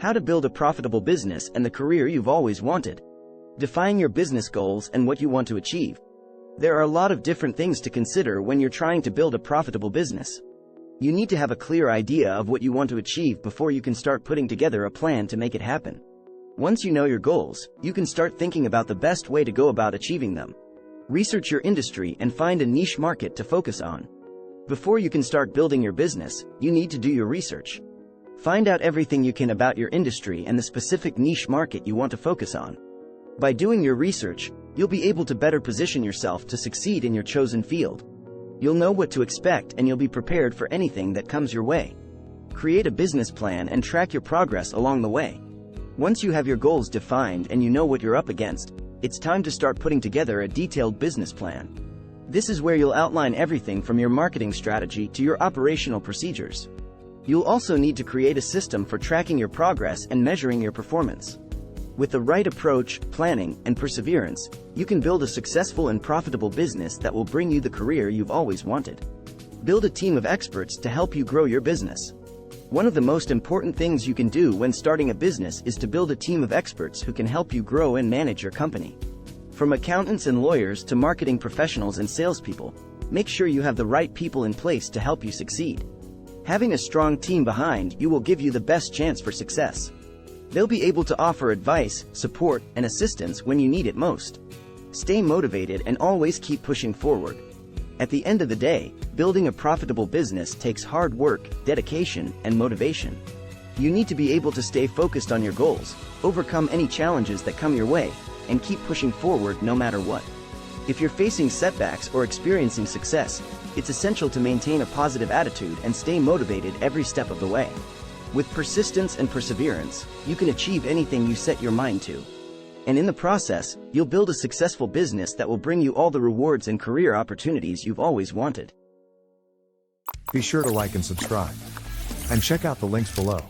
How to build a profitable business and the career you've always wanted. Define your business goals and what you want to achieve. There are a lot of different things to consider when you're trying to build a profitable business. You need to have a clear idea of what you want to achieve before you can start putting together a plan to make it happen. Once you know your goals, you can start thinking about the best way to go about achieving them. Research your industry and find a niche market to focus on. Before you can start building your business, you need to do your research. Find out everything you can about your industry and the specific niche market you want to focus on. By doing your research, you'll be able to better position yourself to succeed in your chosen field. You'll know what to expect and you'll be prepared for anything that comes your way. Create a business plan and track your progress along the way. Once you have your goals defined and you know what you're up against, it's time to start putting together a detailed business plan. This is where you'll outline everything from your marketing strategy to your operational procedures. You'll also need to create a system for tracking your progress and measuring your performance. With the right approach, planning, and perseverance, you can build a successful and profitable business that will bring you the career you've always wanted. Build a team of experts to help you grow your business. One of the most important things you can do when starting a business is to build a team of experts who can help you grow and manage your company. From accountants and lawyers to marketing professionals and salespeople, make sure you have the right people in place to help you succeed. Having a strong team behind you will give you the best chance for success. They'll be able to offer advice, support, and assistance when you need it most. Stay motivated and always keep pushing forward. At the end of the day, building a profitable business takes hard work, dedication, and motivation. You need to be able to stay focused on your goals, overcome any challenges that come your way, and keep pushing forward no matter what. If you're facing setbacks or experiencing success, it's essential to maintain a positive attitude and stay motivated every step of the way. With persistence and perseverance, you can achieve anything you set your mind to. And in the process, you'll build a successful business that will bring you all the rewards and career opportunities you've always wanted. Be sure to like and subscribe. And check out the links below.